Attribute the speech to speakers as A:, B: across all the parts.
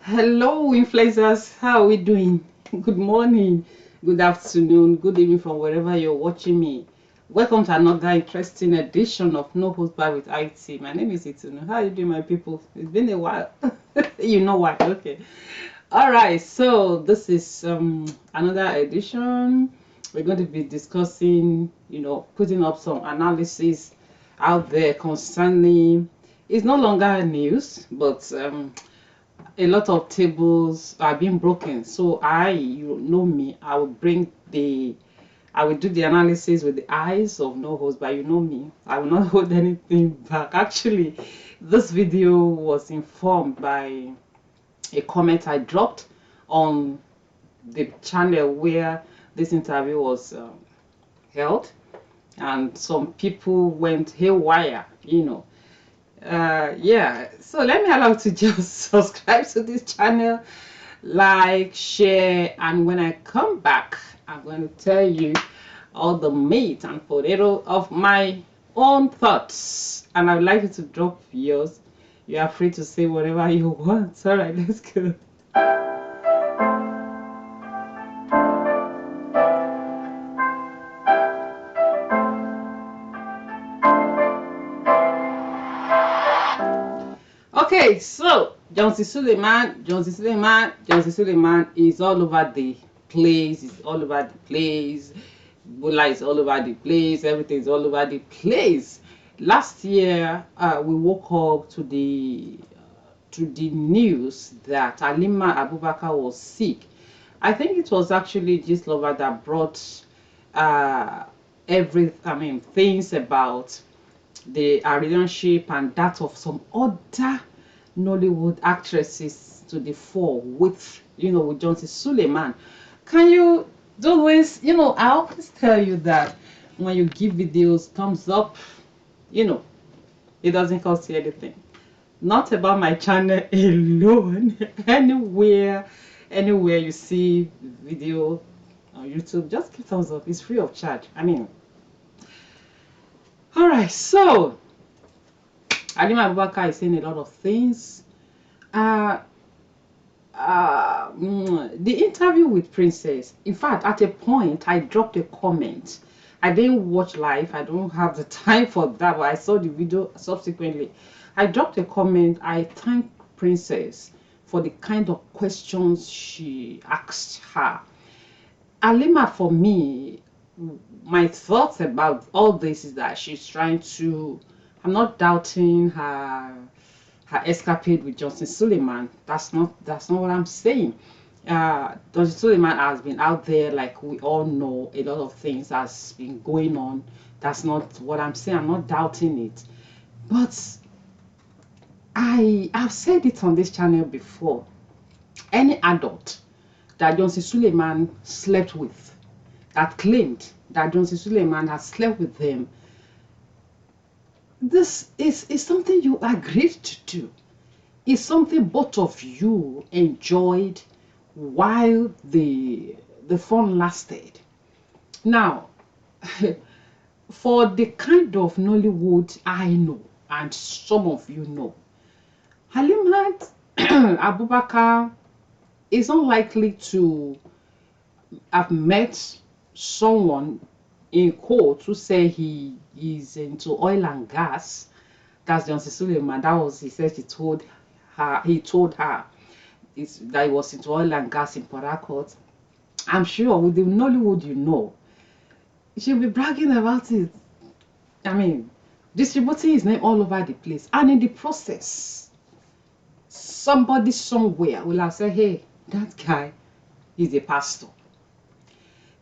A: Hello, influencers. How are we doing? Good morning, good afternoon, good evening from wherever you're watching me. Welcome to another interesting edition of No Host Bar with IT. My name is Itunu. How are you doing, my people? It's been a while. You know why? Okay. All right. So this is another edition. We're going to be discussing, putting up some analysis out there concerning. It's no longer news, but a lot of tables are being broken. So you know me, I will do the analysis with the eyes of no host, but you know me, I will not hold anything back. Actually, this video was informed by a comment I dropped on the channel where this interview was held, and some people went haywire. Yeah, so let me allow you to just subscribe to this channel, like, share, and when I come back, I'm going to tell you all the meat and potato of my own thoughts, and I would like you to drop yours. You are free to say whatever you want. All right, let's go. Okay, so Johnson Suleiman is all over the place. Is all over the place. Bola is all over the place. Everything is all over the place. Last year, we woke up to the news that Halima Abubakar was sick. I think it was actually this lover that brought uh, things about the relationship and that of some other Nollywood actresses to the fore with Johnson Suleiman. Can you always, I always tell you that when you give videos thumbs up, you know, it doesn't cost you anything. Not about my channel alone. Anywhere you see video on YouTube, just give thumbs up. It's free of charge. All right, so Halima Abubakar is saying a lot of things. The interview with Princess, in fact, at a point, I dropped a comment. I didn't watch live. I don't have the time for that, but I saw the video subsequently. I dropped a comment. I thanked Princess for the kind of questions she asked her. Halima, for me, my thoughts about all this is that she's trying to, I'm not doubting her escapade with Johnson Suleiman. That's not what I'm saying. Johnson Suleiman has been out there, like we all know, a lot of things has been going on. That's not what I'm saying. I'm not doubting it. But I've said it on this channel before. Any adult that Johnson Suleiman slept with, that claimed that Johnson Suleiman has slept with them, this is something you agreed to do. It's something both of you enjoyed while the fun lasted. Now, for the kind of Nollywood I know, and some of you know, Halima Abubakar is unlikely to have met someone in court who say he is into oil and gas. That's Johnson Suleiman. That was, he said, he told her that he was into oil and gas in Port Harcourt. I'm sure with the Nollywood, she'll be bragging about it. Distributing his name all over the place, and in the process, somebody somewhere will have said, "Hey, that guy is a pastor."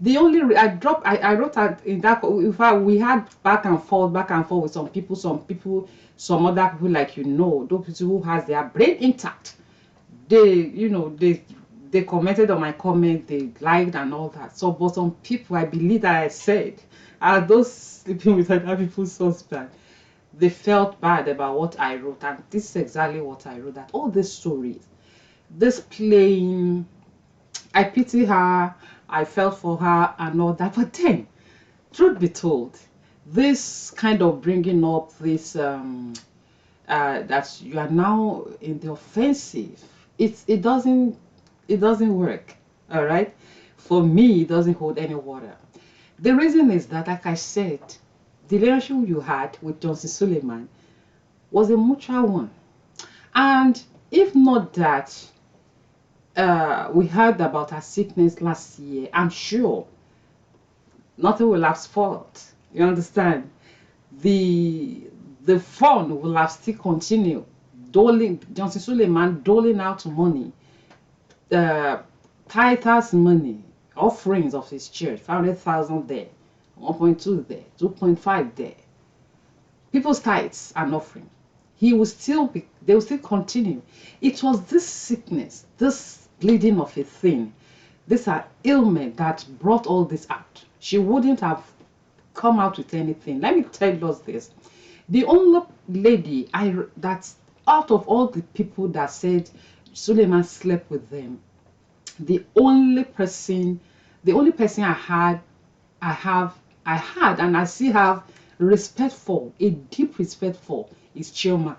A: The only I wrote that in that. In fact, we had back and forth with some people, some other people, like those people who has their brain intact. They commented on my comment, they liked and all that. So, but some people, I believe that I said, are those sleeping with other people's husband. They felt bad about what I wrote, and this is exactly what I wrote. That all these stories, this playing, I pity her, I felt for her and all that. But then, truth be told, this kind of bringing up this that you are now in the offensive it doesn't work. All right, for me, it doesn't hold any water. The reason is that, like I said, the relationship you had with Johnson Suleiman was a mutual one. And if not that, we heard about her sickness last year, I'm sure nothing will have spoiled. You understand? The the fund will have still continued. Doling Johnson Suleiman doling out money, uh, tithers money, offerings of his church, 500,000 there, 1.2 there, 2.5 there. People's tithes and offering. They will still continue. It was this sickness, this bleeding of a thing, this ailment that brought all this out. She wouldn't have come out with anything. Let me tell us this. The only lady that's out of all the people that said Suleiman slept with them, the only person, I have, I had, and I still have respect for, a deep respect for, is Chioma.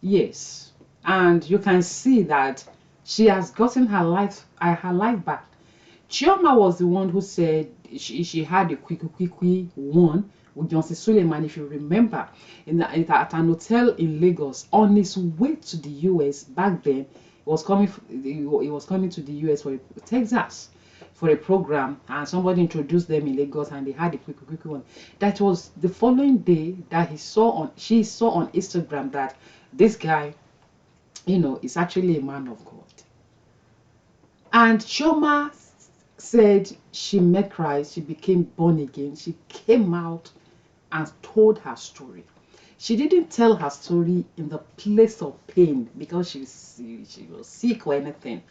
A: Yes, and you can see that she has gotten her life back. Chioma was the one who said she had a quick one with Johnson Suleiman, if you remember, at an hotel in Lagos on his way to the US. Back then, he was coming to the US for Texas for a program, and somebody introduced them in Lagos, and they had a quick one. That was the following day that she saw on Instagram that this guy, is actually a man of God. And Shoma said she met Christ, she became born again, she came out and told her story. She didn't tell her story in the place of pain because she was sick or anything.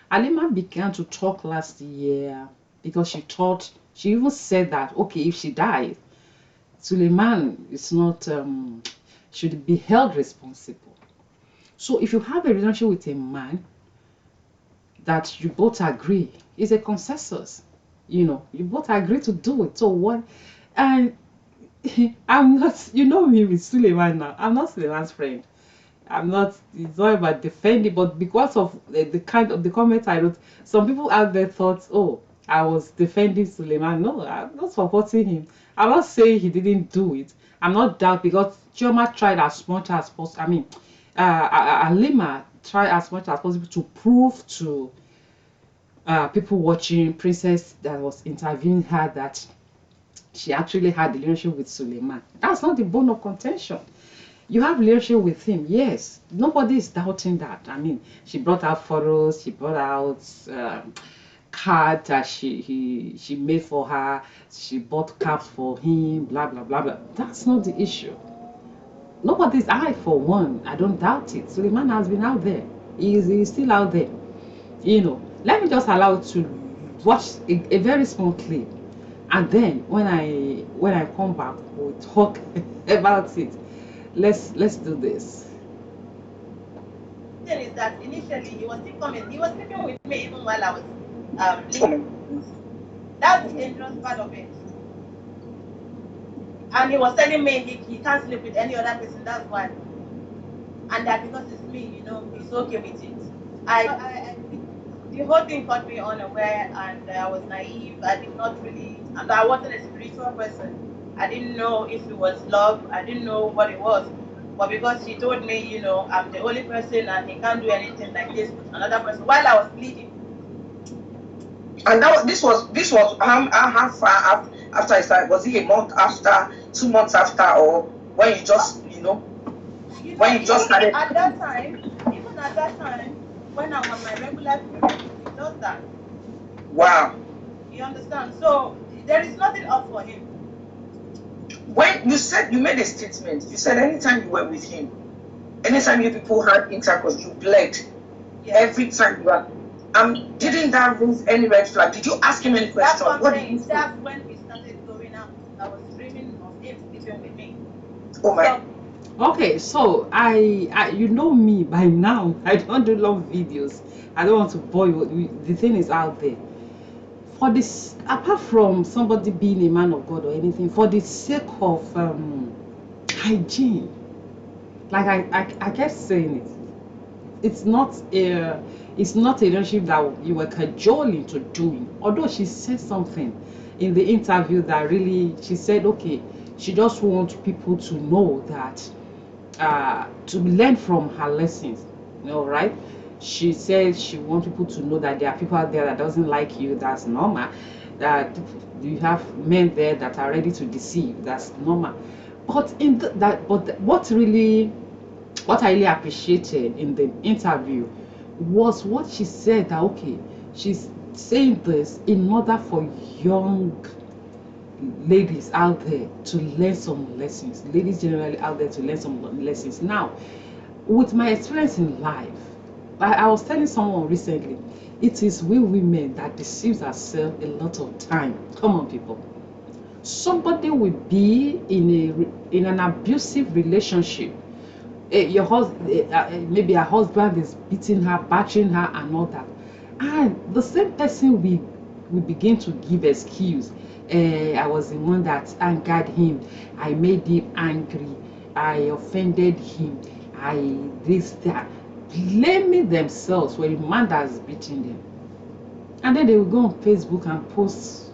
A: Halima began to talk last year because she even said that, okay, if she dies, Suleiman is not, should be held responsible. So if you have a relationship with a man that you both agree, it's a consensus, you both agree to do it. So what? And I'm not, me with Suleiman now, I'm not Suleiman's friend. I'm not, it's not about defending, but because of the kind of the comments I wrote, some people out there thought, oh, I was defending Suleiman. No, I'm not supporting him. I'm not saying he didn't do it. I'm not doubt, because Chioma tried as much as possible. I mean, Halima tried as much as possible to prove to people watching, Princess that was interviewing her, that she actually had a relationship with Suleiman. That's not the bone of contention. You have relationship with him, yes. Nobody is doubting that. I mean, she brought out photos, she brought out cards that she made for her. She bought caps for him, blah blah blah blah. That's not the issue. Nobody's, I for one, I don't doubt it. Suleiman has been out there. He's still out there. Let me just allow you to watch a very small clip, and then when I come back, we'll talk about it. Let's do this.
B: Is that initially he was still coming. He was sleeping with me even while I was living. That's the dangerous part of it. And he was telling me he can't sleep with any other person. That's why. And that because it's me, he's okay with it. The whole thing caught me unaware, and I was naive. I did not really, and I wasn't a spiritual person. I didn't know if it was love. I didn't know what it was. But because he told me, I'm the only person and he can't do anything like this with another person while I was bleeding.
C: And this was how far after I started? Was it a month after, 2 months after, or when you just when you just started?
B: At that time, even at that time, when I'm on my regular period, he does that.
C: Wow.
B: You understand? So there is nothing up for him.
C: When you said, you made a statement, you said anytime you were with him, anytime you people had intercourse, you bled. Yes. Every time you were. Didn't that raise any red flag? Did you ask him any questions?
B: What did you say? That's when we started going out. I was dreaming of him sleeping with me.
C: Oh my.
A: Okay, so I you know me by now. I don't do long videos. I don't want to bore you. The thing is out there. For this, apart from somebody being a man of God or anything, for the sake of hygiene, like I kept saying it, it's not a relationship that you were cajoling to doing. Although she said something in the interview that really, she said, okay, she just wants people to know that to learn from her lessons, right? She said she wants people to know that there are people out there that doesn't like you. That's normal. That you have men there that are ready to deceive. That's normal. But what I really appreciated in the interview was what she said, that okay, she's saying this in order for young ladies out there to learn some lessons, ladies generally out there to learn some lessons. Now, with my experience in life, I was telling someone recently, it is we women that deceives ourselves a lot of time. Come on, people. Somebody will be in an abusive relationship. Your husband, maybe her husband is beating her, battering her, and all that, and the same person will begin to give excuse. I was the one that angered him. I made him angry. I offended him. I this that, blaming themselves for a man that's beating them, and then they will go on Facebook and post,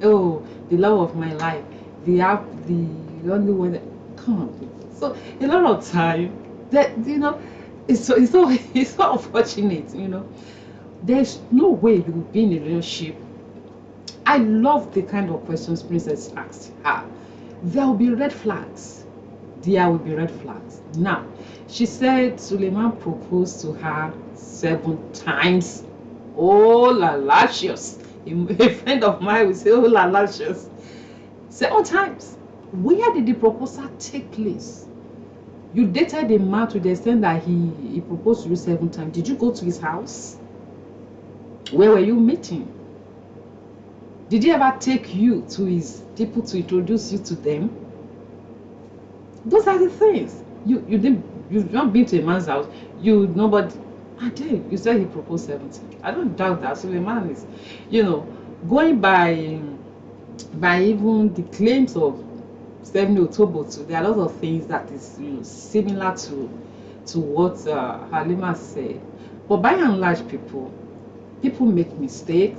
A: "Oh, the love of my life, the only one." Come on, people. So a lot of time, that it's so unfortunate. There's no way you will be in a relationship. I love the kind of questions Princess asked her. There will be red flags. There will be red flags. Now, she said Suleiman proposed to her 7 times. Oh, lalicious. A friend of mine will say, oh, lalicious. 7 times. Where did the proposal take place? You dated a man to the extent that he proposed to you 7 times. Did you go to his house? Where were you meeting? Did he ever take you to his people to introduce you to them? Those are the things. You've not been to a man's house. Nobody. I did. You said he proposed 70. I don't doubt that. So the man is, going by even the claims of 7 October. There are a lot of things that is similar to what Halima said. But by and large, people make mistakes.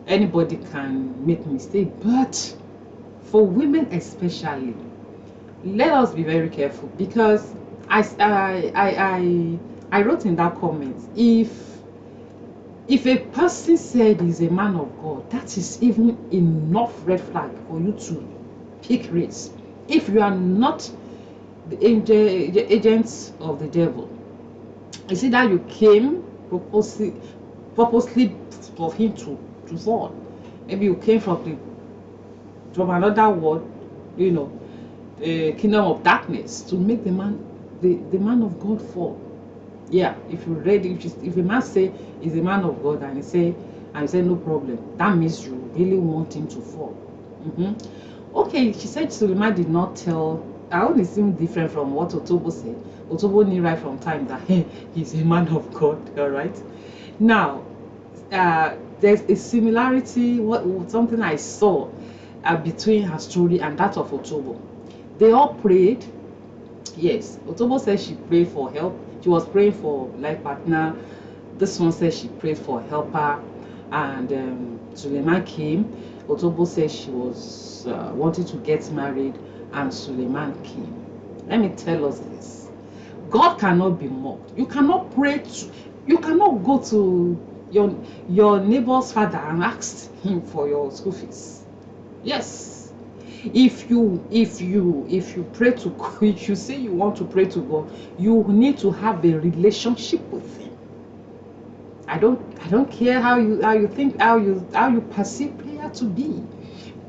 A: Anybody can make mistake, but for women especially, let us be very careful, because I wrote in that comment, if a person said he's a man of God, that is even enough red flag for you to pick race. If you are not the agents of the devil, you see that you came purposely for him to fall. Maybe you came from another world, kingdom of darkness, to make the man of God fall. Yeah, if you read, if a man say he's a man of God and you say no problem, that means you really want him to fall. Okay, she said Suleiman did not tell. I only seem different from what Otobo said. Otobo knew right from time that he's a man of God. All right. Now, there's a similarity. Something I saw between her story and that of Otobo. They all prayed. Yes, Otobo said she prayed for help. She was praying for life partner. This one said she prayed for helper, and Suleiman came. Otobo said she was wanting to get married, and Suleiman came. Let me tell us this: God cannot be mocked. You cannot pray to. You cannot go to your neighbor's father and ask him for your school fees. Yes, if you pray to, if you say you want to pray to God, you need to have a relationship with him. I don't care how you think, how you perceive prayer to be.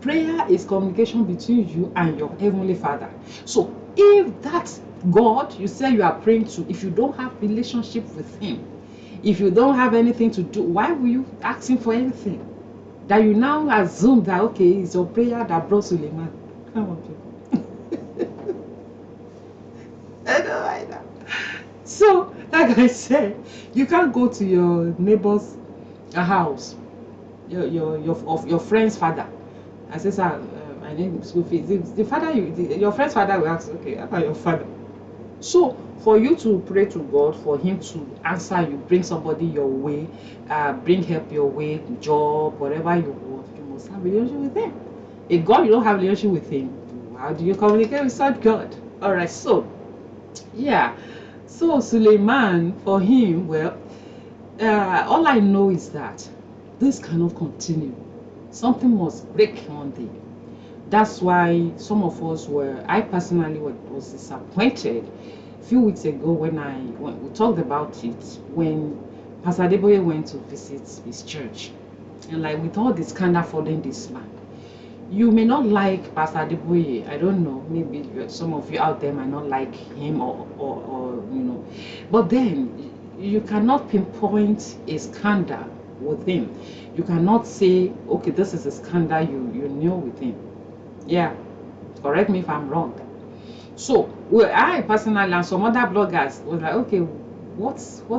A: Prayer is communication between you and your heavenly Father. So if that God you say you are praying to, if you don't have relationship with him, if you don't have anything to do, why will you ask him for anything? That you now assume that, okay, it's your prayer that brought Suleiman. Come on, people. I know. So, like I said, you can't go to your neighbor's house, your friend's father, and say, sir, I need school fees. The father, your friend's father will ask, okay, how about your father? So for you to pray to God, for him to answer you, bring somebody your way, bring help your way, job, whatever you want, you must have a relationship with him. If God, you don't have a relationship with him, how do you communicate with such God? All right, so yeah, so Suleiman, for him, well, all I know is that this cannot continue. Something must break one day. That's why some of us were, I personally was disappointed a few weeks ago when we talked about it, when Pastor Adeboye went to visit his church. And like with all this scandal following this man, you may not like Pastor Adeboye. I don't know, maybe some of you out there might not like him or you know, but then you cannot pinpoint a scandal with him. You cannot say, okay, this is a scandal you knew with him. Yeah, correct me if I'm wrong. So, well, I personally and some other bloggers was like, okay, what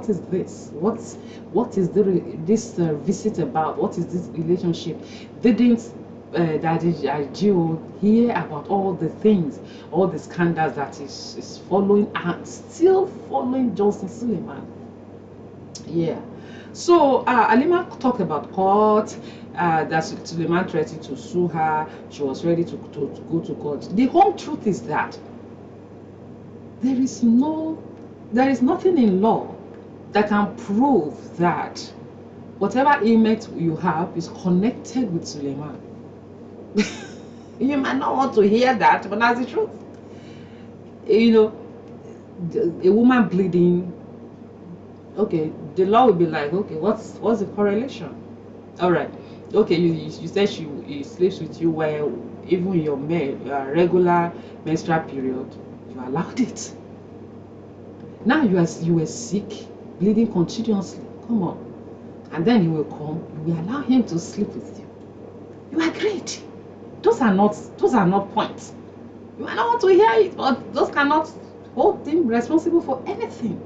A: is this? What is this visit about? What is this relationship? Didn't that Jew hear about all the things, all the scandals that is following and still following Johnson Suleiman? Yeah. So Halima talked about court, that Suleiman threatened to sue her. She was ready to go to court. The whole truth is that there is nothing in law that can prove that whatever image you have is connected with Suleiman. You might not want to hear that, but that's the truth. You know, a woman bleeding, okay, the law will be like, okay, what's the correlation? All right, okay, you said he sleeps with you while even in your regular menstrual period, you allowed it. Now you were sick, bleeding continuously. Come on, and then he will come. You will allow him to sleep with you. You agreed. Those are not points. You might not want to hear it, but those cannot hold him responsible for anything.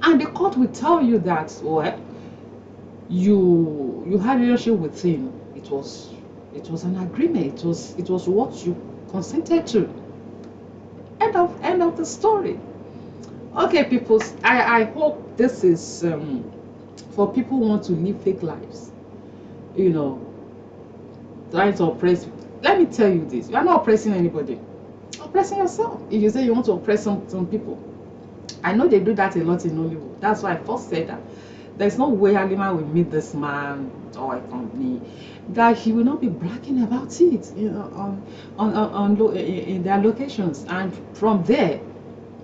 A: And the court will tell you that, well, you had a relationship with him. It was an agreement. It was what you consented to. End of the story. Okay, people. I hope this is for people who want to live fake lives. You know, trying to oppress. Let me tell you this: you are not oppressing anybody. Oppressing yourself. If you say you want to oppress some people, I know they do that a lot in Hollywood. That's why I first said that there's no way Halima will meet this man or a company that he will not be bragging about it, you know, in their locations, and from there,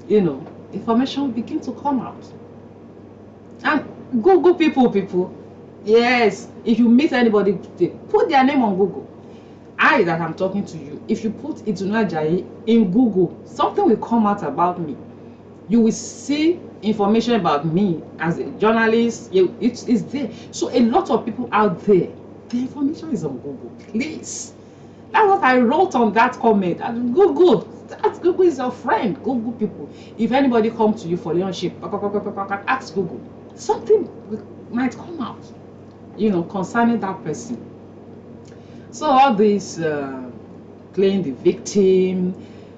A: you know, information will begin to come out. And Google people, yes, if you meet anybody, put their name on Google. I that I'm talking to you, if you put Itunu Ajayi in Google, something will come out about me. You will see information about me as a journalist. It's there. So a lot of people out there, the information is on Google. Please, that's what I wrote on that comment. Google, that Google is your friend. Google people. If anybody comes to you for relationship, ask Google. Something might come out, you know, concerning that person. So all this playing the victim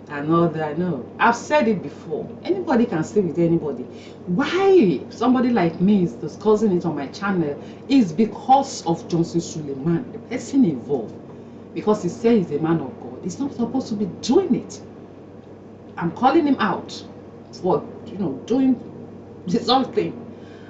A: and all that, no, I've said it before. Anybody can stay with anybody. Why somebody like me is discussing it on my channel is because of Johnson Suleiman, the person involved. Because he says he's a man of God. He's not supposed to be doing it. I'm calling him out for, you know, doing this whole thing.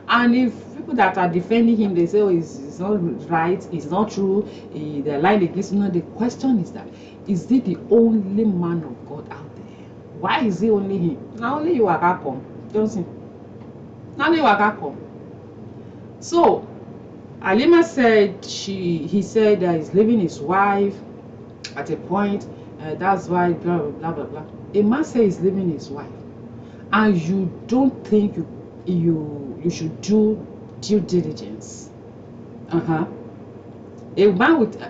A: And if people that are defending him, they say, oh, it's not right, it's not true, they're lying against him. No, the question is that, is he the only man of God out there? Why is he only him? Now only you are come, Johnson. Now only you are come. So, Halima said he said that he's leaving his wife at a point, that's why blah blah blah blah. A man says he's leaving his wife, and you don't think you should do due diligence. A man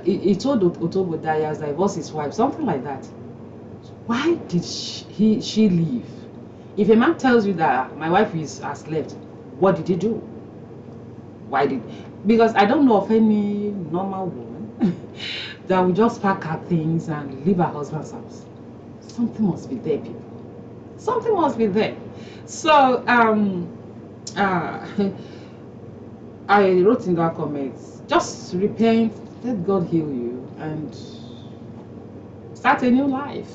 A: he told Otobo that he has divorced his wife, something like that. Why did she leave? If a man tells you that my wife has left, what did he do? Why did? Because I don't know of any normal woman that will just pack her things and leave her husband's house. Something must be there, people. Something must be there. So uh, I wrote in that comment, just repent, let God heal you, and start a new life.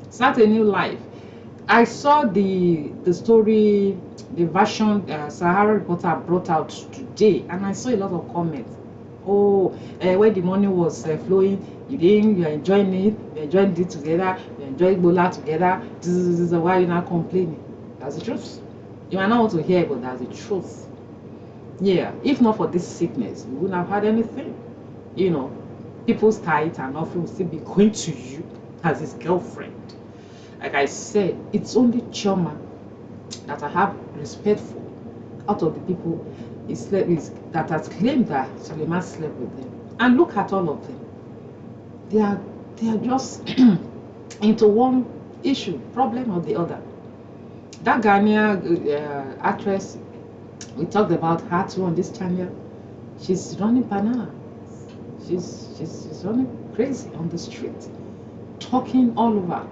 A: Start a new life. I saw the story, the version Sahara Reporter brought out today, and I saw a lot of comments. Oh, when the money was flowing, you're enjoying it, you're enjoying it together, you're enjoying Bola together. This is why you're not complaining. That's the truth. You might not want to hear it, but that's the truth. Yeah, if not for this sickness, you wouldn't have had anything. You know, people's tithe and offering will still be going to you as his girlfriend. Like I said, it's only Choma that I have respect for out of the people he slept with, that has claimed that Suleiman slept with them. And look at all of them. They are just into one issue, problem or the other. That Ghanaian actress, we talked about her too on this channel. She's running banana. She's running crazy on the street, talking all over.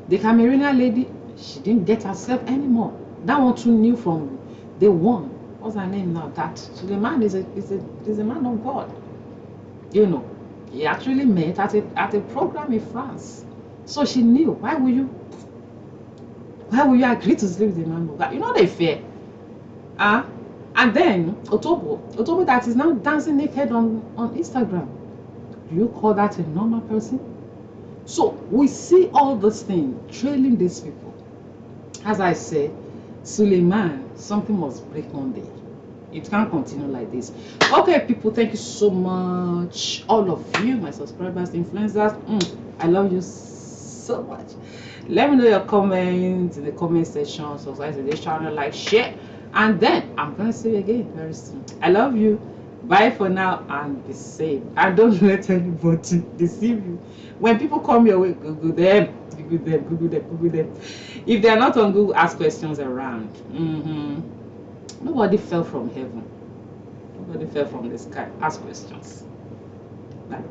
A: The Cameroonian lady, she didn't get herself anymore. That one too knew from day one. What's her name now? That Suleiman is a man of God. You know, he actually met at a program in France. So she knew. Why will you agree to sleep with a man of God? You know they fair. And then Otobo that is now dancing naked on Instagram. Do you call that a normal person? So we see all these things trailing these people. As I said, Suleiman, something must break one day. It can't continue like this. Okay, people, thank you so much. All of you, my subscribers, influencers. I love you so much. Let me know your comments in the comment section. Subscribe to this channel, like, share. And then I'm going to see you again very soon. I love you. Bye for now and be safe. And don't let anybody deceive you. When people come your way, Google them. Google them. If they are not on Google, ask questions around. Nobody fell from heaven. Nobody fell from the sky. Ask questions. Bye.